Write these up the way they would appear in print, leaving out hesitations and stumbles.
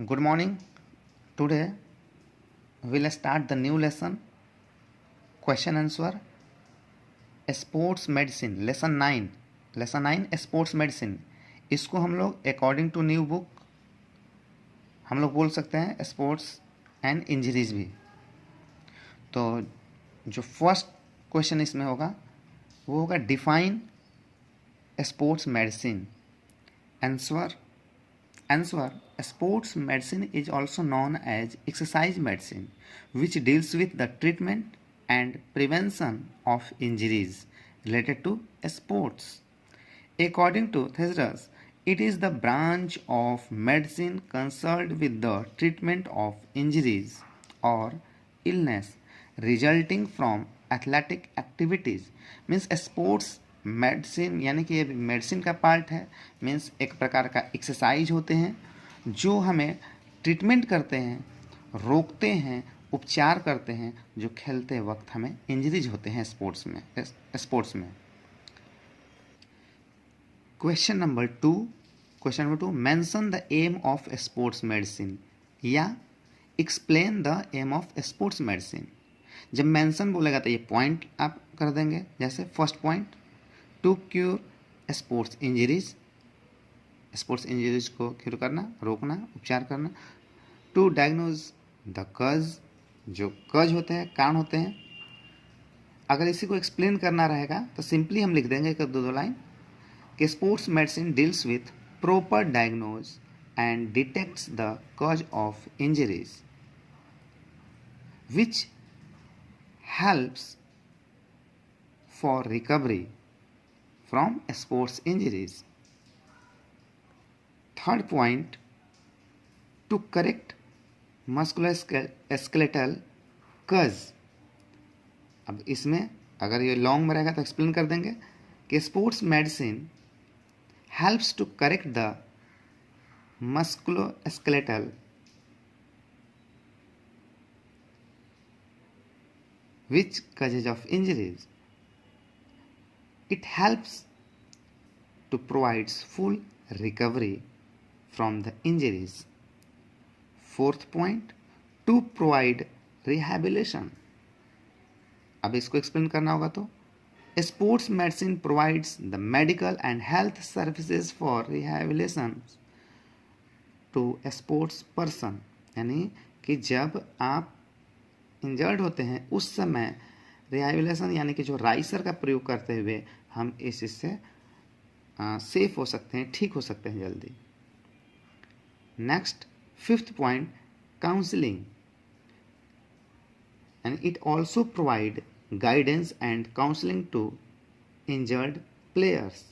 Good morning. Today we'll start the new lesson. Question answer. Sports medicine. Lesson 9. Lesson 9 sports medicine. इसको हम लोग according to new book हम लोग बोल सकते हैं स्पोर्ट्स एंड इंजरीज भी. तो जो फर्स्ट क्वेश्चन इसमें होगा वो होगा define sports medicine. Answer. Sports medicine is also known as exercise medicine, which deals with the treatment and prevention of injuries related to sports. According to Thesaurus, it is the branch of medicine concerned with the treatment of injuries or illness resulting from athletic activities. Means sports medicine यानी कि ये medicine का part है. Means एक प्रकार का exercise होते हैं जो हमें ट्रीटमेंट करते हैं, रोकते हैं, उपचार करते हैं जो खेलते वक्त हमें इंजरीज होते हैं स्पोर्ट्स में. Question number two mention the aim of sports medicine या explain the aim of sports medicine. जब मेंशन बोलेगा तो ये पॉइंट आप कर देंगे. जैसे first point, to cure sports injuries. Sports injuries को क्यूर करना, रोकना, उपचार करना. टू डायग्नोज द कज, जो कज होते हैं, कारण होते हैं. अगर इसी को एक्सप्लेन करना रहेगा तो सिंपली हम लिख देंगे एक दो लाइन कि sports medicine deals with proper diagnose and detects the कज of injuries which helps for recovery from sports injuries. Third point, to correct musculoskeletal cause. अब इसमें अगर ये लॉन्ग में रहेगा तो एक्सप्लेन कर देंगे कि sports medicine helps to correct the musculoskeletal which causes of injuries. It helps to provide full recovery from the injuries. Fourth point, to provide rehabilitation. अब इसको एक्सप्लेन करना होगा तो sports medicine provides the medical and health services for rehabilitation to sports person. यानी कि जब आप injured होते हैं उस समय रिहैबिलिटेशन यानी कि जो राइसर का प्रयोग करते हुए हम इससे सेफ हो सकते हैं, ठीक हो सकते हैं जल्दी. Next, fifth point, counselling. And it also provide guidance and counselling to injured players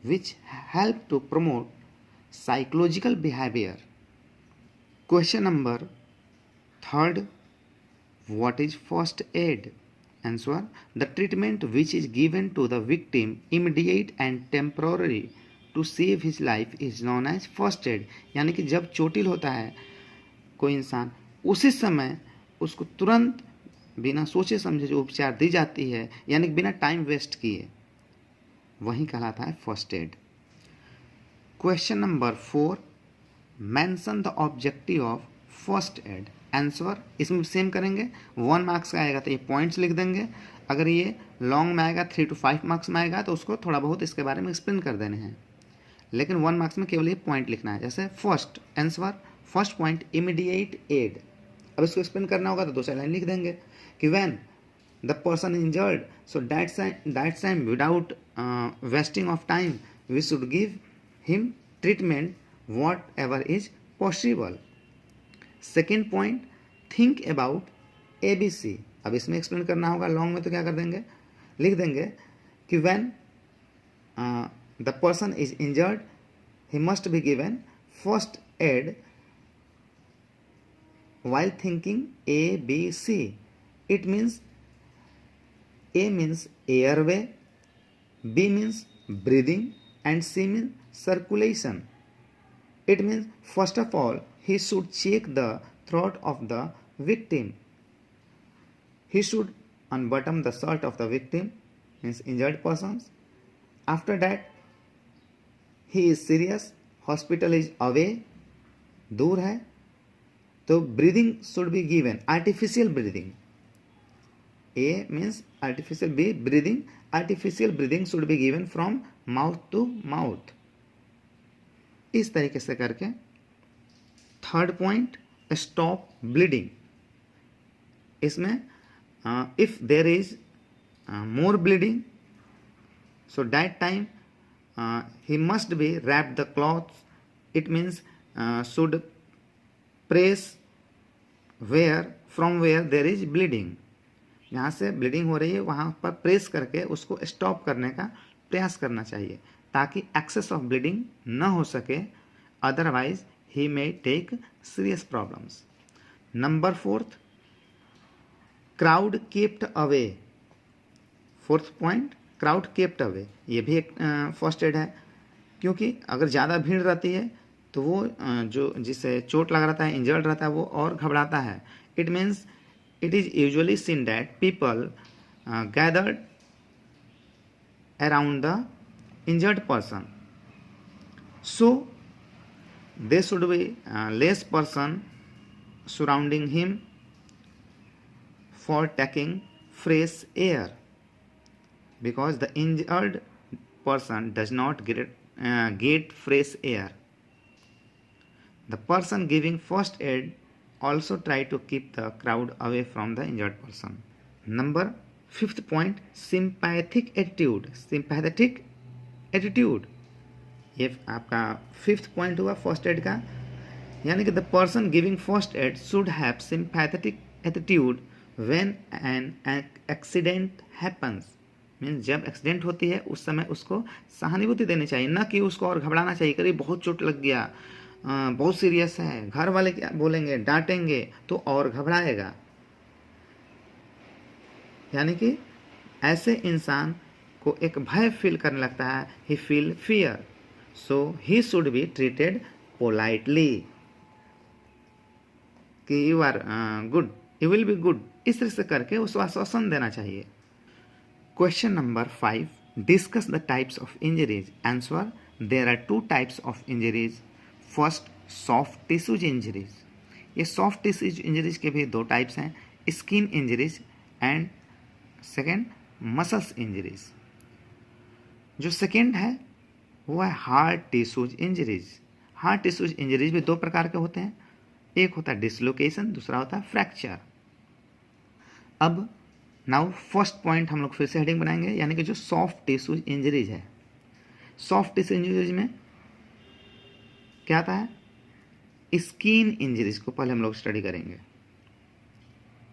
which help to promote psychological behaviour. Question number third, what is first aid? Answer, the treatment which is given to the victim immediate and temporary to save his life is known as first aid. यानी कि जब चोटिल होता है कोई इंसान उसी समय उसको तुरंत बिना सोचे समझे जो उपचार दी जाती है यानी कि बिना टाइम वेस्ट किए वही कहलाता है first add. Question number 4, mention the objective of first aid. Answer इसमें सेम करेंगे. 1 मार्क्स का आएगा तो ये पॉइंट्स लिख देंगे. अगर ये लॉन्ग में आएगा 3 to 5 मार्क्स में आएगा तो उसको थोड़ा बहुत इसके बारे में एक्सप्लेन कर देने हैं. लेकिन 1 मार्क्स में केवल ये पॉइंट लिखना है. जैसे first answer, first point immediate aid. अब इसको एक्सप्लेन करना होगा तो 2 लाइन लिख देंगे कि when the person injured so that time without wasting of time we should give him treatment whatever is possible. Second point, think about ABC. अब इसमें एक्सप्लेन करना होगा लॉन्ग में तो क्या कर देंगे, लिख देंगे कि when the person is injured he must be given first aid while thinking ABC. It means A means airway, B means breathing and C means circulation. It means first of all he should check the throat of the victim. He should unbutton the shirt of the victim, means injured persons. After that he is serious, hospital is away, दूर है, तो breathing should be given, artificial breathing, A means artificial, B breathing, artificial breathing should be given from mouth to mouth. इस तरीके से करके third point, stop bleeding. इसमें if there is more bleeding, so that time he must be wrap the cloths, it means should press where from where there is bleeding, जहाँ से bleeding हो रही है वहाँ पर प्रेस करके उसको स्टॉप करने का प्रयास करना चाहिए ताकि एक्सेस ऑफ ब्लीडिंग न हो सके, otherwise he may take serious problems. Number fourth, crowd kept away. Fourth point, crowd kept away, ये भी एक फर्स्ट एड है, क्योंकि अगर ज़्यादा भीड़ रहती है तो वो जो जिसे चोट लगा रहता है, इंजर्ड रहता है, वो और घबराता है। It means it is usually seen that people gathered around the injured person, so they should be less person surrounding him for taking fresh air, because the injured person does not get fresh air. The person giving first aid also try to keep the crowd away from the injured person. Number fifth point, sympathetic attitude। sympathetic attitude, ये आपका fifth point हुआ first aid का, यानी कि the person giving first aid should have sympathetic attitude when an accident happens, means जब accident होती है उस समय उसको सहानुभूति देनी चाहिए, न कि उसको और घबराना चाहिए, करीब बहुत चोट लग गया, बहुत सीरियस है, घर वाले क्या बोलेंगे, डांटेंगे तो और घबराएगा। यानी कि ऐसे इंसान को एक भय फील करने लगता है, he feel fear, so he should be treated politely कि you are good, you will be good, इस तरह से करके उसको आश्वासन देना चाहिए। Question number 5, discuss the types of injuries. Answer, there are two types of injuries. First, soft tissue injuries. ये soft tissue injuries के भी दो types हैं, skin injuries and second muscles injuries। जो second है वो है hard tissue injuries। hard tissue injuries भी दो प्रकार के होते हैं, एक होता है dislocation, दूसरा होता है fracture। अब नाउ फर्स्ट पॉइंट हम लोग फिर से हेडिंग बनाएंगे, यानी कि जो सॉफ्ट टिश्यू इंजरीज है। सॉफ्ट टिश्यू इंजरीज में क्या आता है, स्किन इंजरीज को पहले हम लोग स्टडी करेंगे।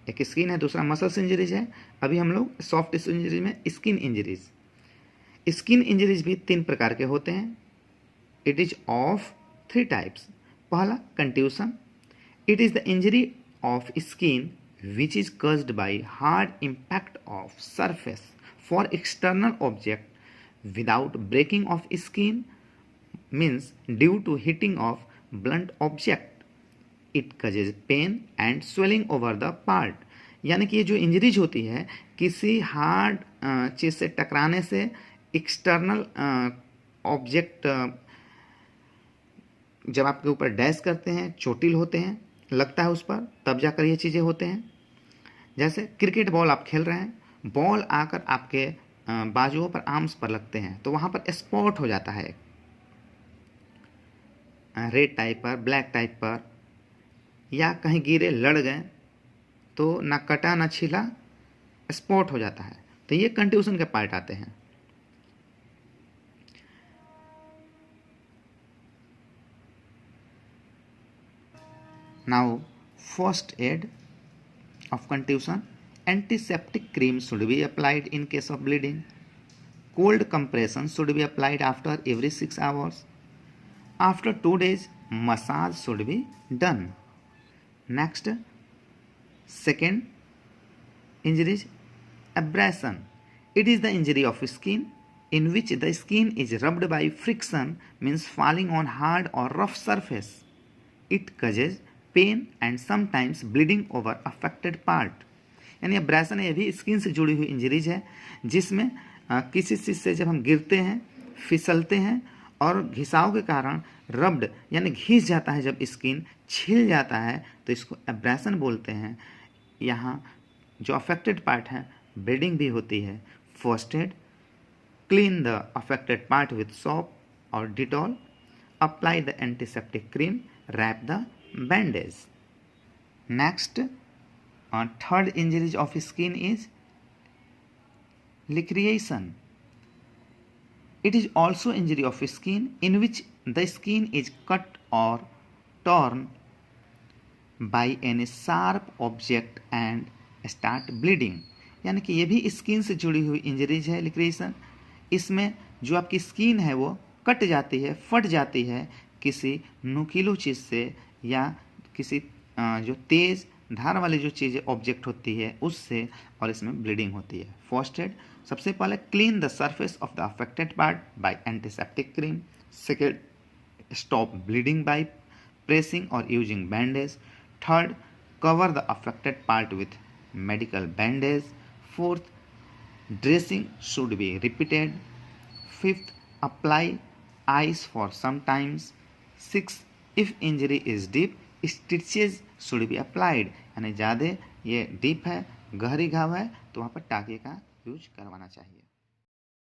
एक स्किन है, दूसरा मसल्स इंजरीज है। अभी हम लोग सॉफ्ट टिश्यू इंजरीज में स्किन इंजरीज। स्किन इंजरीज भी तीन प्रकार के होते हैं। It is of three types. पहला contusion, it is the injury of skin which is caused by hard impact of surface for external object without breaking of skin, means due to hitting of blunt object it causes pain and swelling over the part। यानी कि ये जो injuries होती है किसी hard चीज से टकराने से, एक्सटर्नल ऑब्जेक्ट जब आपके ऊपर डैश करते हैं, चोटिल होते हैं, लगता है उस पर, तब जाकर ये चीज़ें होते हैं। जैसे क्रिकेट बॉल आप खेल रहे हैं, बॉल आकर आपके बाजुओं पर, आर्म्स पर लगते हैं, तो वहाँ पर स्पॉट हो जाता है, रेड टाइप पर, ब्लैक टाइप पर, या कहीं गिरे लड़ गए तो ना कटा ना छिला, स्पॉट हो जाता है। तो ये कंट्यूशन के पार्ट आते हैं। Now, first aid of contusion, antiseptic cream should be applied in case of bleeding. Cold compression should be applied after every 6 hours. After 2 days, massage should be done. Next, second injury is abrasion. It is the injury of skin in which the skin is rubbed by friction, means falling on hard or rough surface. It causes pain and sometimes bleeding over affected part. यानी abrasion ये भी skin से जुड़ी हुई injuries है, जिसमें किसी चीज़ से जब हम गिरते हैं, फिसलते हैं और घिसाव के कारण रब्ड यानी घिस जाता है, जब स्किन छिल जाता है तो इसको एब्रेशन बोलते हैं। यहाँ जो अफेक्टेड पार्ट है ब्लीडिंग भी होती है। First aid, clean the affected part with soap और Dettol, apply the antiseptic cream, wrap the bandage. Next, third injuries of skin is liquefaction. It is also injury of skin in which the skin is cut or torn by any sharp object and start bleeding. यानी कि ये भी skin से जुड़ी हुई injuries है लिक्रेशन। इसमें जो आपकी स्किन है वो कट जाती है, फट जाती है किसी नुकीली चीज़ से या किसी जो तेज़ धार वाली जो चीज़ें ऑब्जेक्ट होती है उससे, और इसमें ब्लीडिंग होती है। फर्स्ट एड, सबसे पहले clean the surface of the affected part by antiseptic cream. Second, stop bleeding by pressing और using bandage. Third, cover the affected part with medical bandage. Fourth, dressing should be repeated. Fifth, apply ice for some times. Sixth, if injury is deep, stitches should be applied. यानी ज़्यादा ये deep है, गहरी घाव है तो वहाँ पर टाँके का यूज करवाना चाहिए।